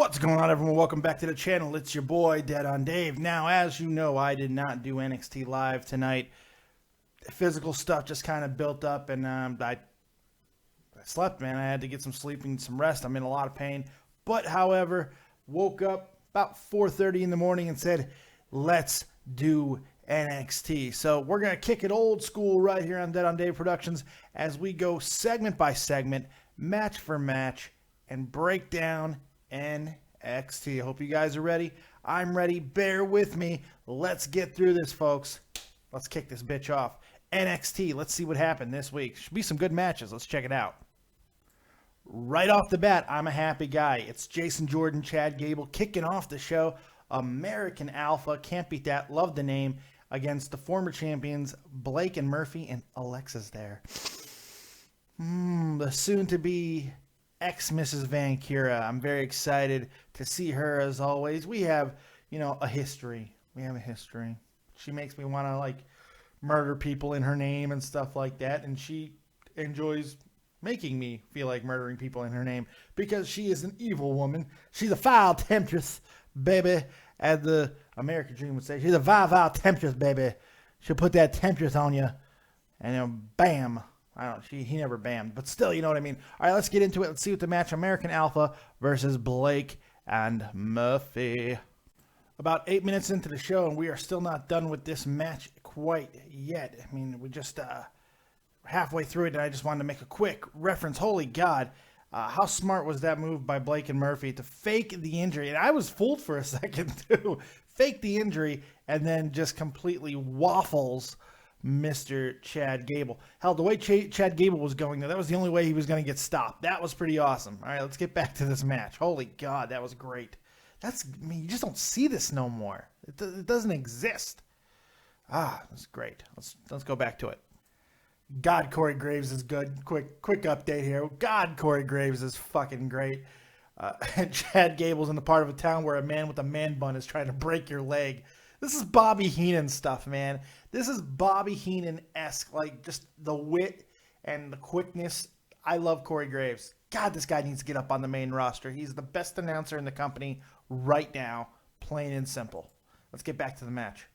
What's going on, everyone? Welcome back to the channel. It's your boy, Dead on Dave. Now, as you know, I did not do NXT Live tonight. Physical stuff just kind of built up, and I slept, man. I had to get some sleep and some rest. I'm in a lot of pain. But, however, woke up about 4:30 in the morning and said, let's do NXT. So we're going to kick it old school right here on Dead on Dave Productions as we go segment by segment, match for match, and break down NXT. I hope you guys are ready. I'm ready. Bear with me. Let's get through this, folks. Let's kick this bitch off. NXT. Let's see what happened this week. Should be some good matches. Let's check it out. Right off the bat, I'm a happy guy. It's Jason Jordan, Chad Gable kicking off the show. American Alpha. Can't beat that. Love the name. Against the former champions, Blake and Murphy, and Alexa's there. The soon-to-be ex-Mrs. Vancura. I'm very excited to see her as always. We have, a history. We have a history. She makes me want to, murder people in her name and stuff like that. And she enjoys making me feel like murdering people in her name because she is an evil woman. She's a foul temptress, baby. As the American Dream would say, she's a vile temptress, baby. She'll put that temptress on you. And then, bam. He never bammed, but still, you know what I mean. All right, let's get into it. Let's see what the match, American Alpha versus Blake and Murphy. About 8 minutes into the show, and we are still not done with this match quite yet. I mean, we just halfway through it, and I just wanted to make a quick reference. Holy God, how smart was that move by Blake and Murphy to fake the injury? And I was fooled for a second, too. Fake the injury, and then just completely waffles Mr. Chad Gable. Hell, the way Chad Gable was going, that was the only way he was going to get stopped. That was pretty awesome. All right, let's get back to this match. Holy God, that was great. You just don't see this no more. It doesn't exist. That's great. Let's go back to it. God, Corey Graves is good. Quick update here. God, Corey Graves is fucking great. And Chad Gable's in the part of a town where a man with a man bun is trying to break your leg. This is Bobby Heenan stuff, man. This is Bobby Heenan-esque, just the wit and the quickness. I love Corey Graves. God, this guy needs to get up on the main roster. He's the best announcer in the company right now, plain and simple. Let's get back to the match.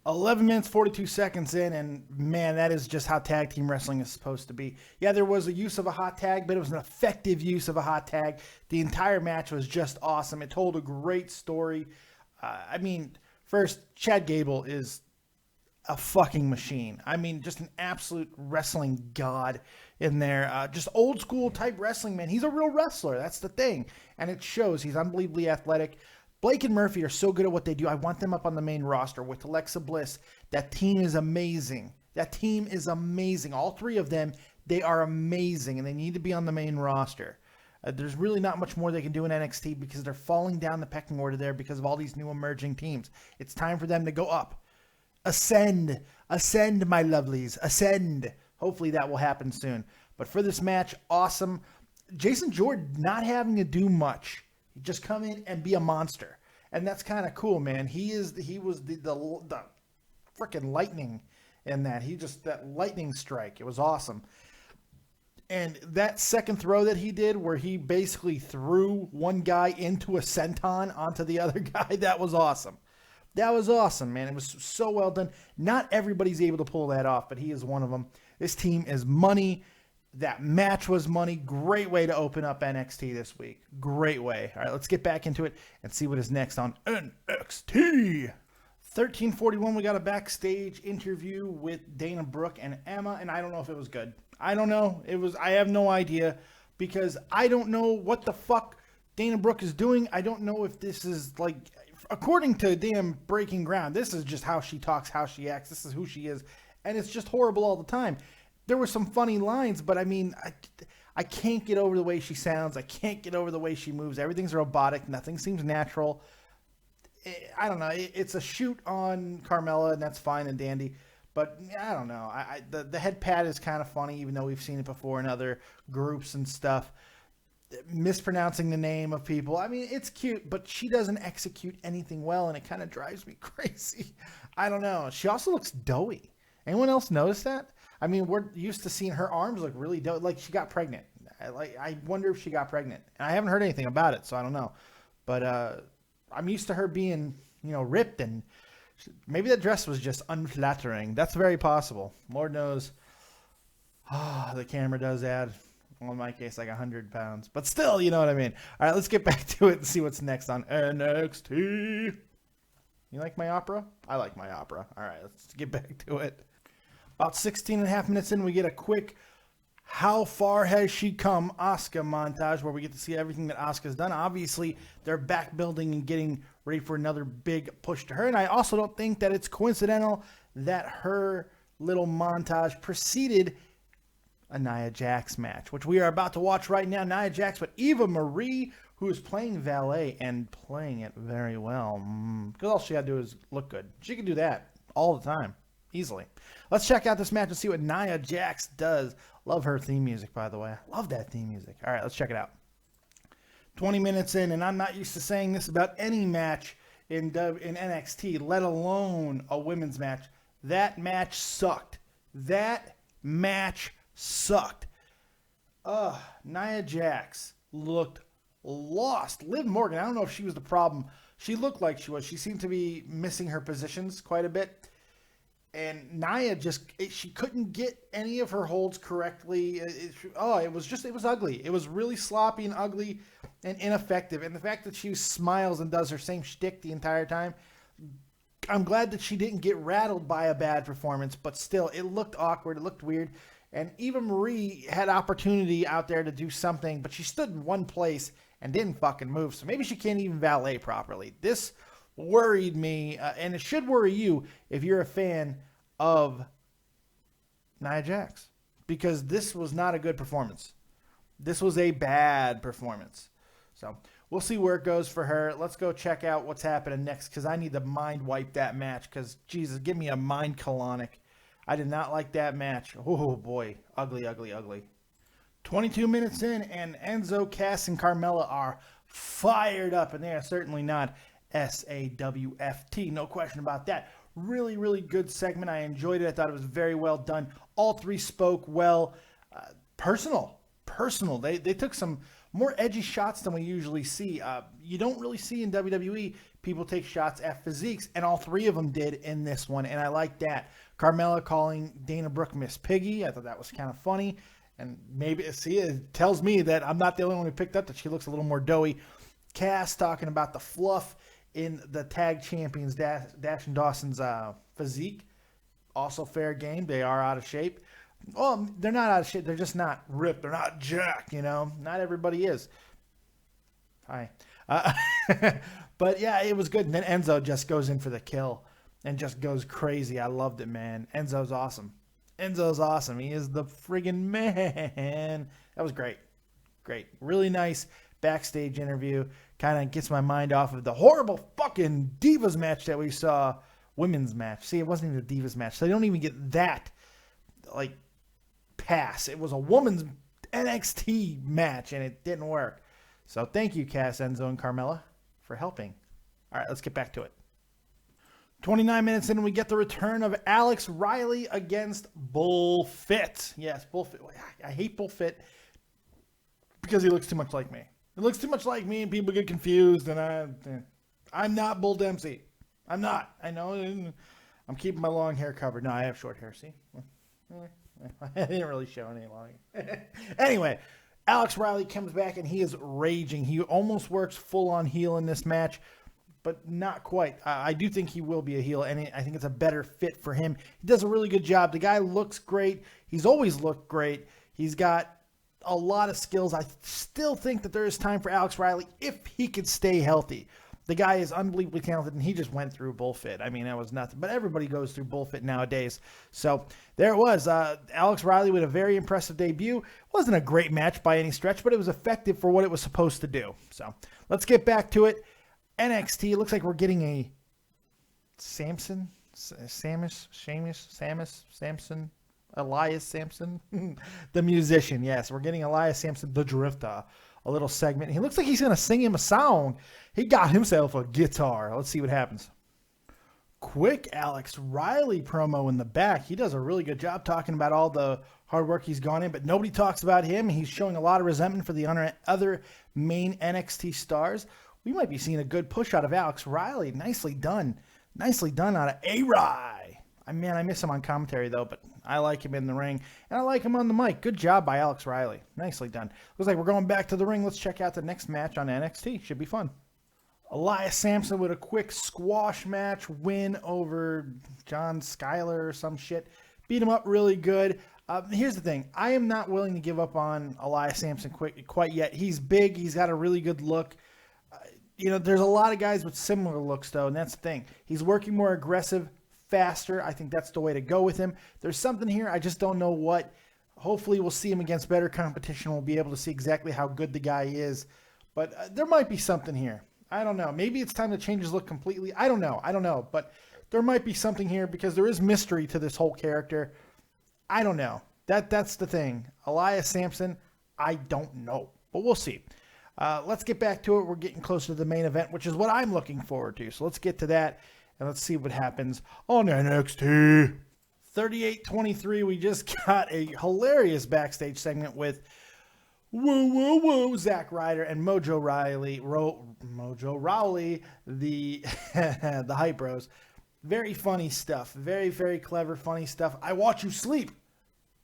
11 minutes, 42 seconds in, and man, that is just how tag team wrestling is supposed to be. Yeah, there was a use of a hot tag, but it was an effective use of a hot tag. The entire match was just awesome. It told a great story. First, Chad Gable is a fucking machine. Just an absolute wrestling god in there. Just old school type wrestling, man. He's a real wrestler. That's the thing. And it shows. He's unbelievably athletic. Blake and Murphy are so good at what they do. I want them up on the main roster with Alexa Bliss. That team is amazing. All three of them, they are amazing, and they need to be on the main roster. There's really not much more they can do in NXT because they're falling down the pecking order there because of all these new emerging teams. It's time for them to go up. Ascend, my lovelies, ascend. Hopefully that will happen soon. But for this match, awesome. Jason Jordan not having to do much. He just come in and be a monster. And that's kind of cool, man. He was the freaking lightning in that. That lightning strike. It was awesome. And that second throw that he did where he basically threw one guy into a senton onto the other guy, that was awesome. That was awesome, man. It was so well done. Not everybody's able to pull that off, but he is one of them. This team is money. That match was money. Great way to open up NXT this week. Great way. All right, let's get back into it and see what is next on NXT. 13:41, we got a backstage interview with Dana Brooke and Emma, and I don't know if it was good. I don't know. I have no idea because I don't know what the fuck Dana Brooke is doing. I don't know if this is according to damn Breaking Ground, this is just how she talks, how she acts. This is who she is. And it's just horrible all the time. There were some funny lines, but I can't get over the way she sounds. I can't get over the way she moves. Everything's robotic. Nothing seems natural. I don't know. It's a shoot on Carmella, and that's fine and dandy. But I don't know. The head pad is kind of funny, even though we've seen it before in other groups and stuff. Mispronouncing the name of people. It's cute, but she doesn't execute anything well, and it kind of drives me crazy. I don't know. She also looks doughy. Anyone else notice that? We're used to seeing her arms look really doughy. Like she got pregnant. I wonder if she got pregnant. And I haven't heard anything about it, so I don't know. But I'm used to her being, ripped, and maybe that dress was just unflattering. That's very possible. Lord knows. The camera does add, well, in my case, like 100 pounds. But still, you know what I mean. All right, let's get back to it and see what's next on NXT. You like my opera? I like my opera. All right, let's get back to it. About 16 and a half minutes in, we get a quick how far has she come Asuka montage where we get to see everything that Asuka's done. Obviously, they're back building and getting ready for another big push to her. And I also don't think that it's coincidental that her little montage preceded a Nia Jax match, which we are about to watch right now. Nia Jax, but Eva Marie, who is playing valet and playing it very well. Because all she got to do is look good. She can do that all the time, easily. Let's check out this match and see what Nia Jax does. Love her theme music, by the way. I love that theme music. All right, let's check it out. 20 minutes in, and I'm not used to saying this about any match in NXT, let alone a women's match. That match sucked. That match sucked. Nia Jax looked lost. Liv Morgan, I don't know if she was the problem. She looked like she was. She seemed to be missing her positions quite a bit. And Nia she couldn't get any of her holds correctly. It was ugly. It was really sloppy and ugly and ineffective. And the fact that she smiles and does her same shtick the entire time, I'm glad that she didn't get rattled by a bad performance, but still, it looked awkward. It looked weird. And Eva Marie had opportunity out there to do something, but she stood in one place and didn't fucking move. So maybe she can't even valet properly. This worried me, and it should worry you if you're a fan of Nia Jax, because this was not a good performance. This was a bad performance. So we'll see where it goes for her. Let's go check out what's happening next, because I need to mind wipe that match, because, Jesus, give me a mind colonic. I did not like that match. Oh, boy. Ugly, ugly, ugly. 22 minutes in, and Enzo, Cass, and Carmella are fired up, and they are certainly not SAWFT. No question about that. Really, really good segment. I enjoyed it. I thought it was very well done. All three spoke well. Personal. They took some more edgy shots than we usually see. You don't really see in WWE people take shots at physiques, and all three of them did in this one, and I like that. Carmella calling Dana Brooke Miss Piggy. I thought that was kind of funny. And maybe, it tells me that I'm not the only one who picked up that she looks a little more doughy. Cass talking about the fluff in the tag champions, Dash and Dawson's physique. Also fair game. They are out of shape. Well, they're not out of shape. They're just not ripped. They're not jacked, Not everybody is. Hi. But, yeah, it was good. And then Enzo just goes in for the kill and just goes crazy. I loved it, man. Enzo's awesome. He is the friggin' man. That was great. Great. Really nice backstage interview. Kind of gets my mind off of the horrible fucking Divas match that we saw. Women's match. See, it wasn't even a Divas match. So they don't even get that, pass. It was a women's NXT match, and it didn't work. So thank you, Cass, Enzo, and Carmella, for helping. All right, let's get back to it. 29 minutes in, we get the return of Alex Riley against Bullfit. Yes, Bullfit. I hate Bullfit because he looks too much like me. He looks too much like me, and people get confused, and I'm not Bull Dempsey. I'm not. I know. I'm keeping my long hair covered. No, I have short hair, see? I didn't really show any long hair. Anyway, Alex Riley comes back, and he is raging. He almost works full-on heel in this match, but not quite. I do think he will be a heel, and I think it's a better fit for him. He does a really good job. The guy looks great. He's always looked great. He's got a lot of skills. I still think that there is time for Alex Riley if he could stay healthy. The guy is unbelievably talented, and he just went through Bullfit. I mean, that was nothing. But everybody goes through Bullfit nowadays. So there it was. Alex Riley with a very impressive debut. Wasn't a great match by any stretch, but it was effective for what it was supposed to do. So let's get back to it. NXT, it looks like we're getting a Samson, Elias Sampson, the musician. Yes, we're getting Elias Sampson, the Drifter, a little segment. He looks like he's going to sing him a song. He got himself a guitar. Let's see what happens. Quick Alex Riley promo in the back. He does a really good job talking about all the hard work he's gone in, but nobody talks about him. He's showing a lot of resentment for the other main NXT stars. we might be seeing a good push out of Alex Riley. Nicely done. Nicely done out of A-Rye. I miss him on commentary, though, but I like him in the ring, and I like him on the mic. Good job by Alex Riley. Nicely done. Looks like we're going back to the ring. Let's check out the next match on NXT. Should be fun. Elias Sampson with a quick squash match win over John Skyler or some shit. Beat him up really good. Here's the thing. I am not willing to give up on Elias Sampson quite yet. He's big. He's got a really good look. There's a lot of guys with similar looks, though, and that's the thing. He's working more aggressive, faster. I think that's the way to go with him. There's something here. I just don't know what. Hopefully we'll see him against better competition. We'll be able to see exactly how good the guy is. But there might be something here. I don't know. Maybe it's time to change his look completely. I don't know. But there might be something here because there is mystery to this whole character. I don't know. That's the thing. Elias Sampson, I don't know. But we'll see. Let's get back to it. We're getting closer to the main event, which is what I'm looking forward to. So let's get to that, and let's see what happens on NXT. 38-23, we just got a hilarious backstage segment with Zack Ryder and Mojo Rawley, the the Hype Bros. Very funny stuff. Very, very clever, funny stuff. I watch you sleep.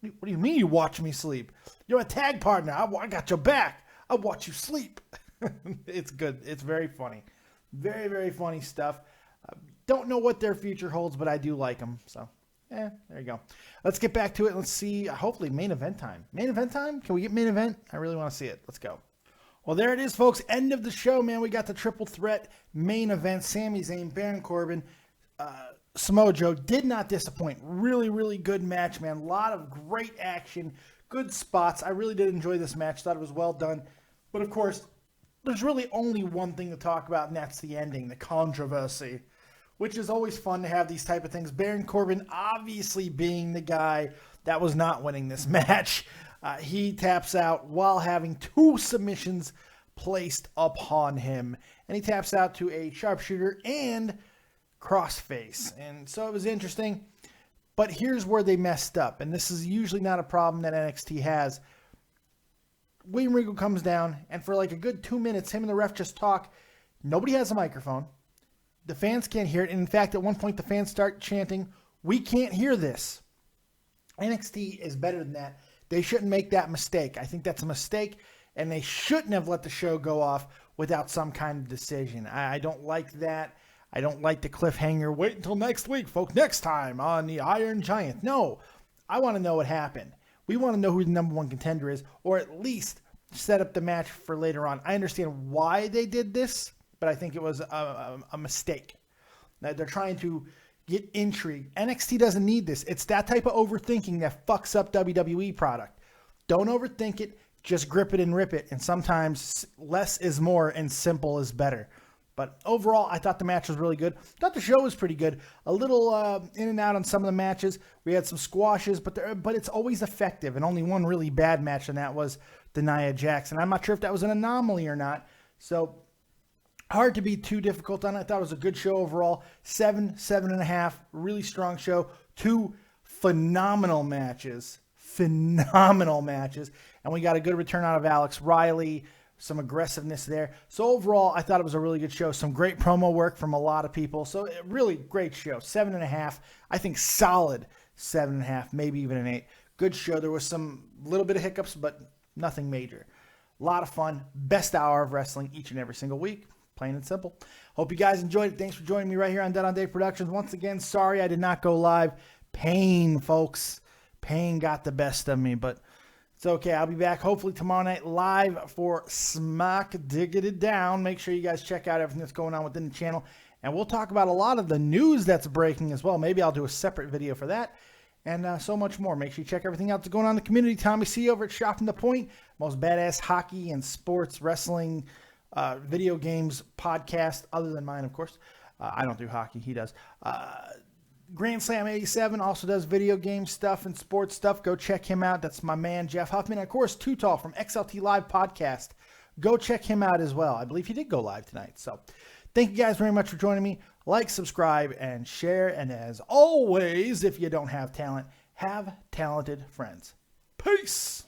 What do you mean you watch me sleep? You're a tag partner. I got your back. I watch you sleep. It's good. It's very funny. Very, very funny stuff. Don't know what their future holds, but I do like them. So, there you go. Let's get back to it. Let's see. Hopefully, main event time. Main event time? Can we get main event? I really want to see it. Let's go. Well, there it is, folks. End of the show, man. We got the triple threat main event. Sami Zayn, Baron Corbin, Samoa Joe did not disappoint. Really, really good match, man. A lot of great action, good spots. I really did enjoy this match. Thought it was well done. But, of course, there's really only one thing to talk about, and that's the ending, the controversy, which is always fun to have these type of things. Baron Corbin obviously being the guy that was not winning this match. He taps out while having 2 submissions placed upon him. And he taps out to a sharpshooter and crossface. And so it was interesting. But here's where they messed up. And this is usually not a problem that NXT has. William Regal comes down, and for like a good 2 minutes, him and the ref just talk. Nobody has a microphone. The fans can't hear it. And in fact, at one point, the fans start chanting, "We can't hear this." NXT is better than that. They shouldn't make that mistake. I think that's a mistake, and they shouldn't have let the show go off without some kind of decision. I don't like that. I don't like the cliffhanger. Wait until next week, folks. Next time on the Iron Giant. No, I want to know what happened. We want to know who the number 1 contender is, or at least set up the match for later on. I understand why they did this, but I think it was a mistake. Now, they're trying to get intrigue. NXT doesn't need this. It's that type of overthinking that fucks up WWE product. Don't overthink it. Just grip it and rip it. And sometimes less is more and simple is better. But overall, I thought the match was really good. I thought the show was pretty good. A little in and out on some of the matches. We had some squashes, but it's always effective. And only one really bad match, and that was the Nia Jax. I'm not sure if that was an anomaly or not. So hard to be too difficult on it. I thought it was a good show overall. 7.5. Really strong show. 2 phenomenal matches. And we got a good return out of Alex Riley. Some aggressiveness there. So overall, I thought it was a really good show. Some great promo work from a lot of people. So really great show. 7.5. I think solid 7.5, maybe even an 8. Good show. There was some little bit of hiccups, but nothing major. A lot of fun. Best hour of wrestling each and every single week. Plain and simple. Hope you guys enjoyed it. Thanks for joining me right here on Dead on Dave Productions. Once again, sorry I did not go live. Pain, folks. Pain got the best of me, but it's okay. I'll be back hopefully tomorrow night live for Smack Diggity Down. Make sure you guys check out everything that's going on within the channel. And we'll talk about a lot of the news that's breaking as well. Maybe I'll do a separate video for that. And so much more. Make sure you check everything out that's going on in the community. Tommy C over at Shopping the Point. Most badass hockey and sports, wrestling, video games podcast, other than mine, of course. I don't do hockey. He does. Grand Slam 87 also does video game stuff and sports stuff. Go check him out. That's my man, Jeff Huffman. And, of course, Too Tall from XLT Live Podcast. Go check him out as well. I believe he did go live tonight. So thank you guys very much for joining me. Like, subscribe, and share. And as always, if you don't have talent, have talented friends. Peace.